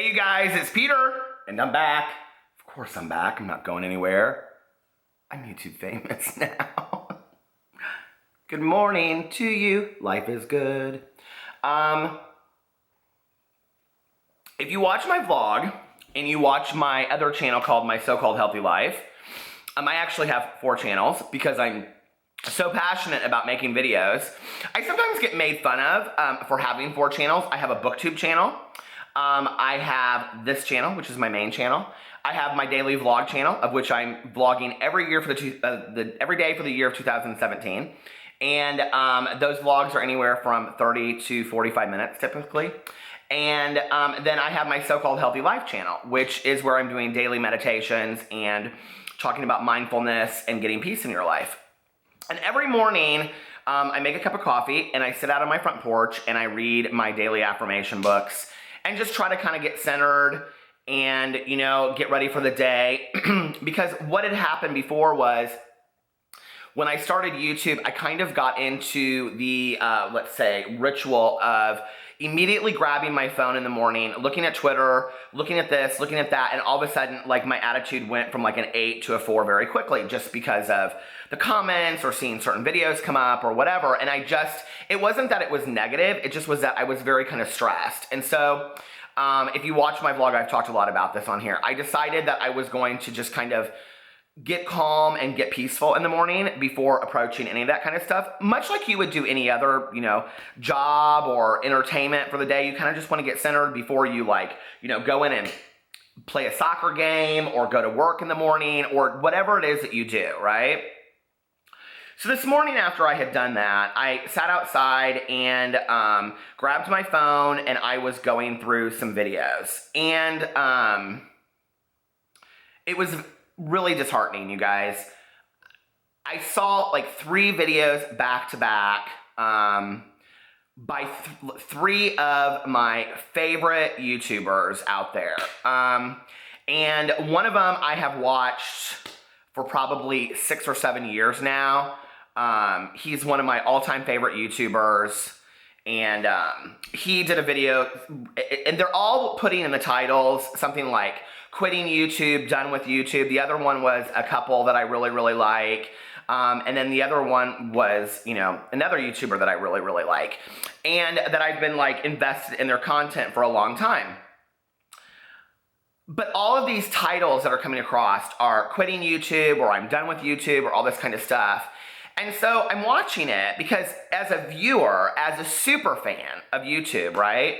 Hey you guys, it's Peter, and I'm back. Of course I'm back, I'm not going anywhere. I'm YouTube famous now. Good morning to you, life is good. If you watch my vlog, and you watch my other channel called My So-Called Healthy Life, I actually have 4 channels because I'm so passionate about making videos. I sometimes get made fun of for having 4 channels. I have a booktube channel. I have this channel, which is my main channel. I have my daily vlog channel, of which I'm vlogging every year for every day for the year of 2017. And those vlogs are anywhere from 30 to 45 minutes typically. And then I have my So-Called Healthy Life channel, which is where I'm doing daily meditations and talking about mindfulness and getting peace in your life. And every morning, I make a cup of coffee and I sit out on my front porch and I read my daily affirmation books and just try to kind of get centered and, you know, get ready for the day. Because what had happened before was when I started YouTube, I kind of got into the, let's say, ritual of immediately grabbing my phone in the morning, looking at Twitter, looking at this, looking at that, and all of a sudden, like, my attitude went from like an 8 to a 4 very quickly just because of the comments or seeing certain videos come up or whatever. And it wasn't that it was negative, it just was that I was very kind of stressed. And so, if you watch my vlog, I've talked a lot about this on here. I decided that I was going to just kind of get calm and get peaceful in the morning before approaching any of that kind of stuff. Much like you would do any other, you know, job or entertainment for the day, you kind of just want to get centered before you, like, you know, go in and play a soccer game or go to work in the morning or whatever it is that you do, right? So this morning after I had done that, I sat outside and grabbed my phone and I was going through some videos. And it was really disheartening, you guys. I saw like 3 videos back to back by 3 of my favorite YouTubers out there. And one of them I have watched for probably 6 or 7 years now. He's one of my all-time favorite YouTubers. And he did a video, and they're all putting in the titles something like quitting YouTube, done with YouTube. The other one was a couple that I really, really like. And then the other one was, you know, another YouTuber that I really, really like. And that I've been like invested in their content for a long time. But all of these titles that are coming across are quitting YouTube or I'm done with YouTube or all this kind of stuff. And so I'm watching it because as a viewer, as a super fan of YouTube, right?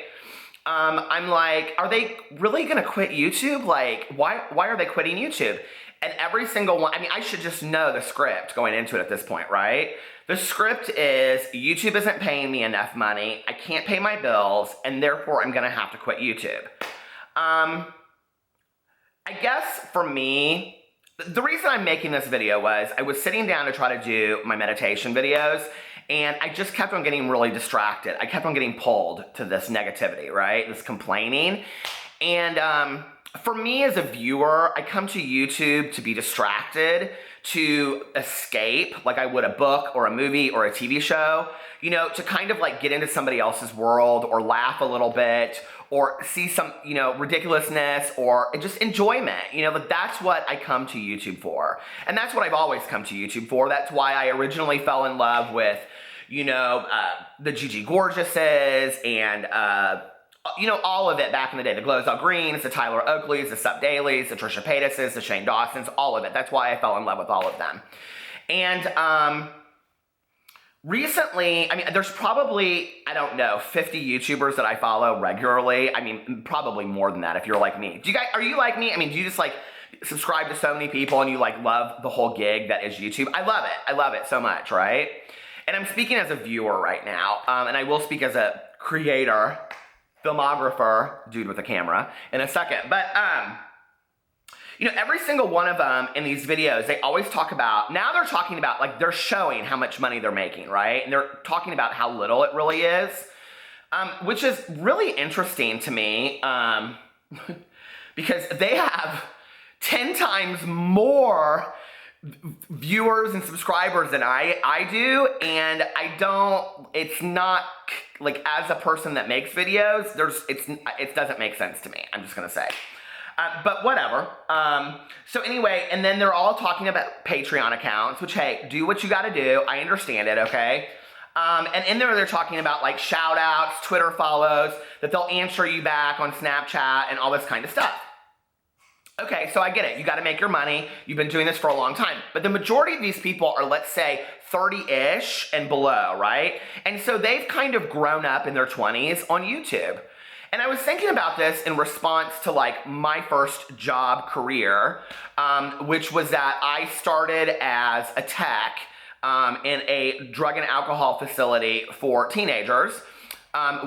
I'm like, are they really gonna quit YouTube? Like, why are they quitting YouTube? And every single one, I mean, I should just know the script going into it at this point, right? The script is YouTube isn't paying me enough money, I can't pay my bills, and therefore I'm gonna have to quit YouTube. I guess for me, the reason I'm making this video was I was sitting down to try to do my meditation videos and I just kept on getting really distracted. I kept on getting pulled to this negativity, right? This complaining. And for me as a viewer, I come to YouTube to be distracted, to escape like I would a book or a movie or a TV show, you know, to kind of like get into somebody else's world or laugh a little bit or see some, you know, ridiculousness or just enjoyment, you know, but that's what I come to YouTube for. And that's what I've always come to YouTube for. That's why I originally fell in love with, you know, the Gigi Gorgeouses and, you know, all of it back in the day. The Glozell Greens, the Tyler Oakleys, the Sup Dailies, the Trisha Paytases, the Shane Dawsons, all of it. That's why I fell in love with all of them. And recently, I mean, there's probably, I don't know, 50 YouTubers that I follow regularly. I mean, probably more than that if you're like me. Are you like me? I mean, do you just like subscribe to so many people and you like love the whole gig that is YouTube? I love it. I love it so much, right? And I'm speaking as a viewer right now, and I will speak as a creator, filmographer, dude with a camera, in a second. But, you know, every single one of them in these videos, they always talk about, now they're talking about, like, they're showing how much money they're making, right? And they're talking about how little it really is, which is really interesting to me, because they have 10 times more viewers and subscribers than I do, and it's not like as a person that makes videos, it doesn't make sense to me. I'm just gonna say. But whatever. So anyway, and then they're all talking about Patreon accounts, which, hey, do what you gotta do. I understand it, okay? And in there, they're talking about like shout outs, Twitter follows, that they'll answer you back on Snapchat and all this kind of stuff. Okay, so I get it. You gotta make your money. You've been doing this for a long time. But the majority of these people are, let's say, 30-ish and below, right? And so they've kind of grown up in their 20s on YouTube. And I was thinking about this in response to like my first job career, which was that I started as a tech in a drug and alcohol facility for teenagers,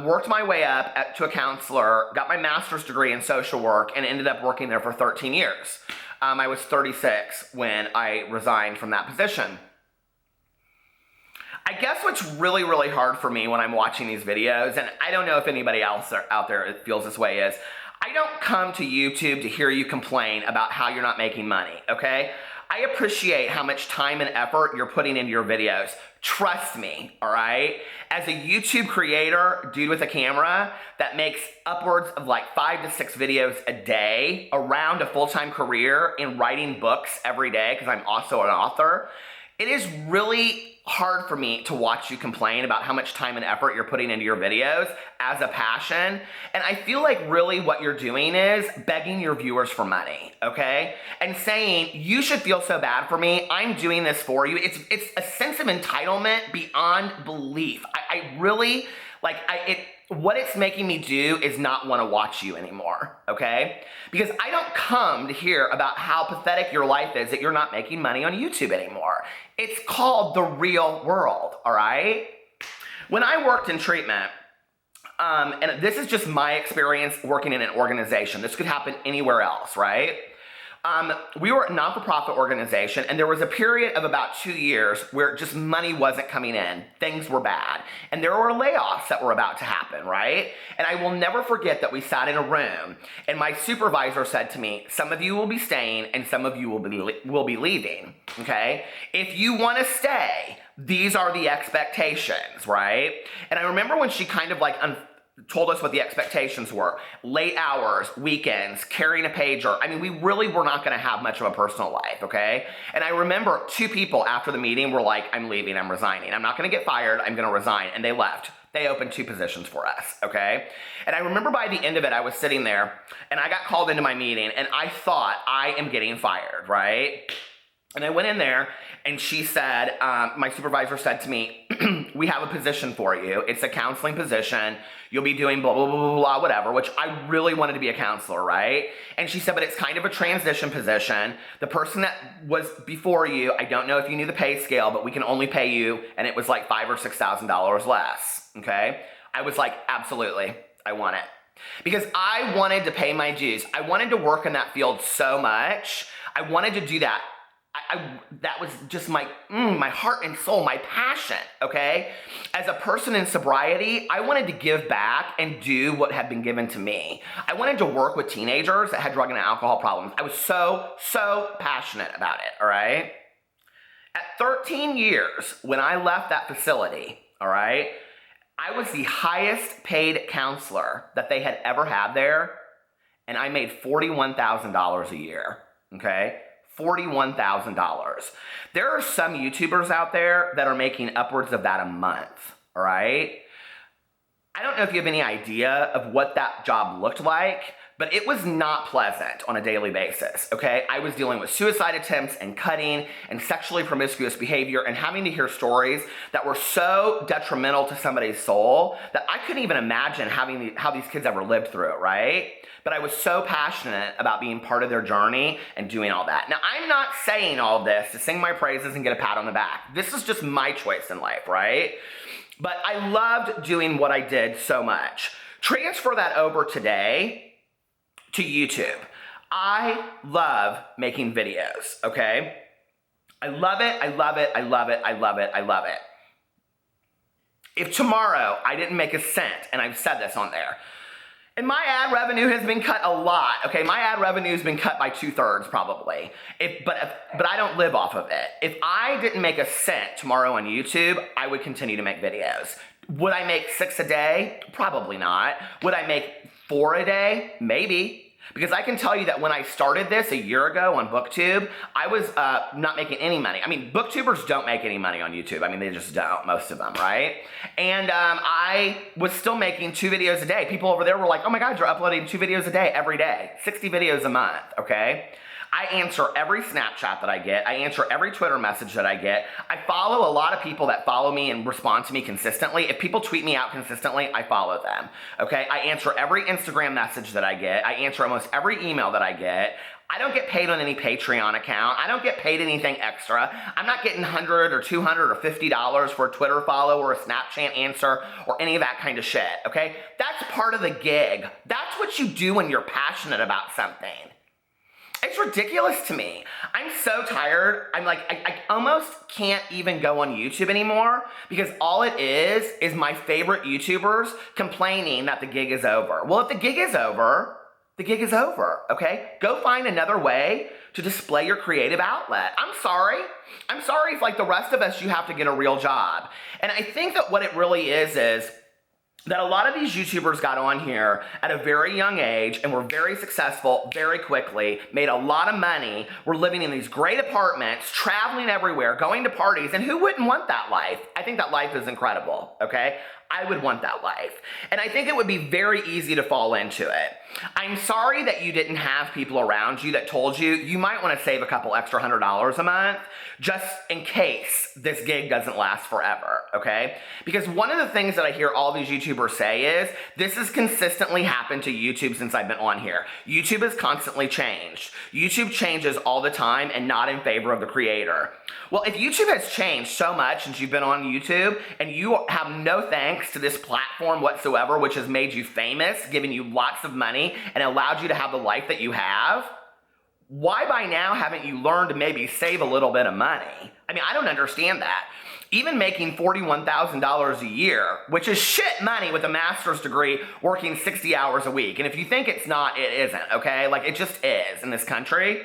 worked my way up to a counselor, got my master's degree in social work, and ended up working there for 13 years. I was 36 when I resigned from that position. I guess what's really, really hard for me when I'm watching these videos, and I don't know if anybody else out there feels this way, is I don't come to YouTube to hear you complain about how you're not making money, okay? I appreciate how much time and effort you're putting into your videos. Trust me, all right? As a YouTube creator, dude with a camera that makes upwards of like 5 to 6 videos a day around a full-time career in writing books every day, because I'm also an author, it is really hard for me to watch you complain about how much time and effort you're putting into your videos as a passion. And I feel like really what you're doing is begging your viewers for money, okay? And saying, you should feel so bad for me. I'm doing this for you. It's a sense of entitlement beyond belief. I really, like, what it's making me do is not want to watch you anymore, okay? Because I don't come to hear about how pathetic your life is that you're not making money on YouTube anymore. It's called the real world, all right? When I worked in treatment, and this is just my experience working in an organization. This could happen anywhere else, right? We were a not-for-profit organization, and there was a period of about 2 years where just money wasn't coming in. Things were bad. And there were layoffs that were about to happen, right? And I will never forget that we sat in a room, and my supervisor said to me, some of you will be staying, and some of you will be leaving, okay? If you want to stay, these are the expectations, right? And I remember when she kind of like told us what the expectations were. Late hours, weekends, carrying a pager. I mean, we really were not going to have much of a personal life, okay? And I remember 2 people after the meeting were like, I'm leaving, I'm resigning. I'm not going to get fired, I'm going to resign. And they left. They opened 2 positions for us, okay? And I remember by the end of it, I was sitting there, and I got called into my meeting, and I thought, I am getting fired, right? And I went in there, and she said, my supervisor said to me, we have a position for you. It's a counseling position. You'll be doing blah, blah, blah, blah, blah, whatever, which I really wanted to be a counselor, right? And she said, but it's kind of a transition position. The person that was before you, I don't know if you knew the pay scale, but we can only pay you, and it was like $5,000 or $6,000 less, okay? I was like, absolutely, I want it. Because I wanted to pay my dues. I wanted to work in that field so much. I wanted to do that. That was just my heart and soul, my passion, okay? As a person in sobriety, I wanted to give back and do what had been given to me. I wanted to work with teenagers that had drug and alcohol problems. I was so passionate about it, all right? At 13 years, when I left that facility, all right, I was the highest paid counselor that they had ever had there, and I made $41,000 a year, okay? $41,000. There are some YouTubers out there that are making upwards of that a month, all right? I don't know if you have any idea of what that job looked like, but it was not pleasant on a daily basis, okay? I was dealing with suicide attempts and cutting and sexually promiscuous behavior and having to hear stories that were so detrimental to somebody's soul that I couldn't even imagine how these kids ever lived through it, right? But I was so passionate about being part of their journey and doing all that. Now, I'm not saying all this to sing my praises and get a pat on the back. This is just my choice in life, right? But I loved doing what I did so much. Transfer that over today to YouTube. I love making videos, okay? I love it, I love it, I love it, I love it, I love it. If tomorrow I didn't make a cent, and I've said this on there, and my ad revenue has been cut a lot, okay? My ad revenue has been cut by 2/3 probably, but I don't live off of it. If I didn't make a cent tomorrow on YouTube, I would continue to make videos. Would I make 6 a day? Probably not. Would I make 4 a day? Maybe. Because I can tell you that when I started this a year ago on BookTube, I was not making any money. I mean, BookTubers don't make any money on YouTube. I mean, they just don't, most of them, right? And I was still making 2 videos a day. People over there were like, oh my God, you're uploading 2 videos a day every day, 60 videos a month, okay? I answer every Snapchat that I get. I answer every Twitter message that I get. I follow a lot of people that follow me and respond to me consistently. If people tweet me out consistently, I follow them, okay? I answer every Instagram message that I get. I answer almost every email that I get. I don't get paid on any Patreon account. I don't get paid anything extra. I'm not getting $100 or $200 or $50 for a Twitter follow or a Snapchat answer or any of that kind of shit, okay? That's part of the gig. That's what you do when you're passionate about something. It's ridiculous to me. I'm so tired. I'm like, I almost can't even go on YouTube anymore because all it is my favorite YouTubers complaining that the gig is over. Well, if the gig is over, the gig is over, okay? Go find another way to display your creative outlet. I'm sorry. I'm sorry if, like the rest of us, you have to get a real job. And I think that what it really is that a lot of these YouTubers got on here at a very young age and were very successful very quickly, made a lot of money, were living in these great apartments, traveling everywhere, going to parties, and who wouldn't want that life? I think that life is incredible, okay? I would want that life. And I think it would be very easy to fall into it. I'm sorry that you didn't have people around you that told you you might want to save a couple extra $100 a month just in case this gig doesn't last forever, okay? Because one of the things that I hear all these YouTubers say is, this has consistently happened to YouTube since I've been on here. YouTube has constantly changed. YouTube changes all the time and not in favor of the creator. Well, if YouTube has changed so much since you've been on YouTube and you have no thanks to this platform whatsoever, which has made you famous, given you lots of money, and allowed you to have the life that you have, why by now haven't you learned to maybe save a little bit of money? I mean, I don't understand that. Even making $41,000 a year, which is shit money with a master's degree, working 60 hours a week. And if you think it's not, it isn't, okay? Like, it just is in this country.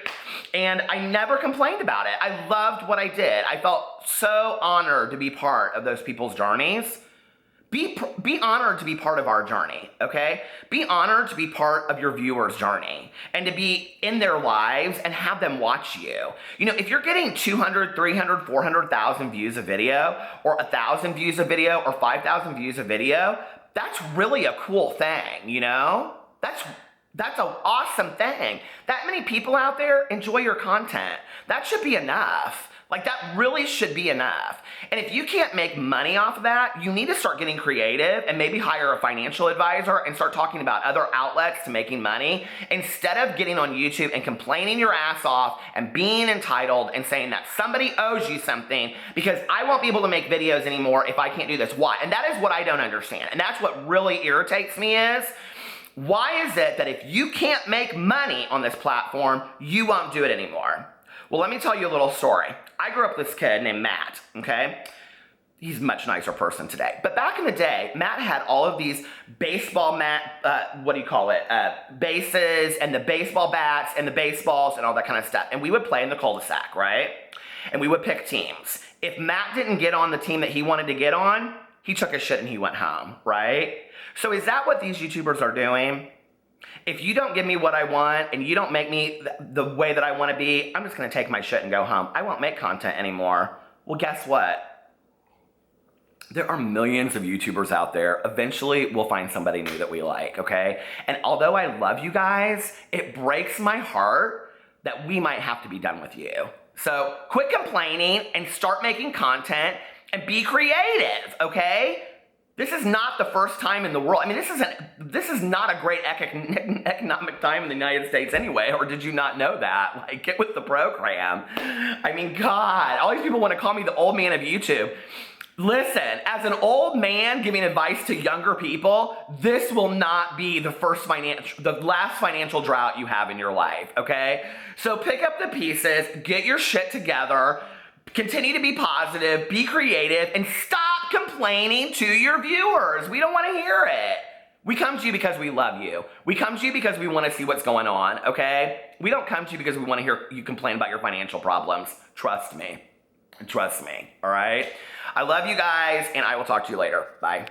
And I never complained about it. I loved what I did. I felt so honored to be part of those people's journeys. Be honored to be part of our journey, okay? Be honored to be part of your viewers' journey and to be in their lives and have them watch you. You know, if you're getting 200, 300, 400,000 views a video or 1,000 views a video or 5,000 views a video, that's really a cool thing, you know? That's an awesome thing. That many people out there enjoy your content. That should be enough. Like, that really should be enough. And if you can't make money off of that, you need to start getting creative and maybe hire a financial advisor and start talking about other outlets to making money instead of getting on YouTube and complaining your ass off and being entitled and saying that somebody owes you something because I won't be able to make videos anymore if I can't do this. Why? And that is what I don't understand. And that's what really irritates me is, why is it that if you can't make money on this platform, you won't do it anymore? Well, let me tell you a little story. I grew up with this kid named Matt, okay? He's a much nicer person today. But back in the day, Matt had all of these baseball bases and the baseball bats and the baseballs and all that kind of stuff. And we would play in the cul-de-sac, right? And we would pick teams. If Matt didn't get on the team that he wanted to get on, he took his shit and he went home, right? So is that what these YouTubers are doing? If you don't give me what I want and you don't make me the way that I want to be, I'm just going to take my shit and go home. I won't make content anymore. Well, guess what? There are millions of YouTubers out there. Eventually, we'll find somebody new that we like, okay? And although I love you guys, it breaks my heart that we might have to be done with you. So quit complaining and start making content and be creative, okay? This is not the first time in the world. I mean, this is not a great economic time in the United States anyway, or did you not know that? Like, get with the program. I mean, God, all these people want to call me the old man of YouTube. Listen, as an old man giving advice to younger people, this will not be the last financial drought you have in your life, okay? So pick up the pieces, get your shit together, continue to be positive, be creative, and stop complaining to your viewers. We don't want to hear it. We come to you because we love you. We come to you because we want to see what's going on, okay? We don't come to you because we want to hear you complain about your financial problems. Trust me. Trust me, all right? I love you guys, and I will talk to you later. Bye.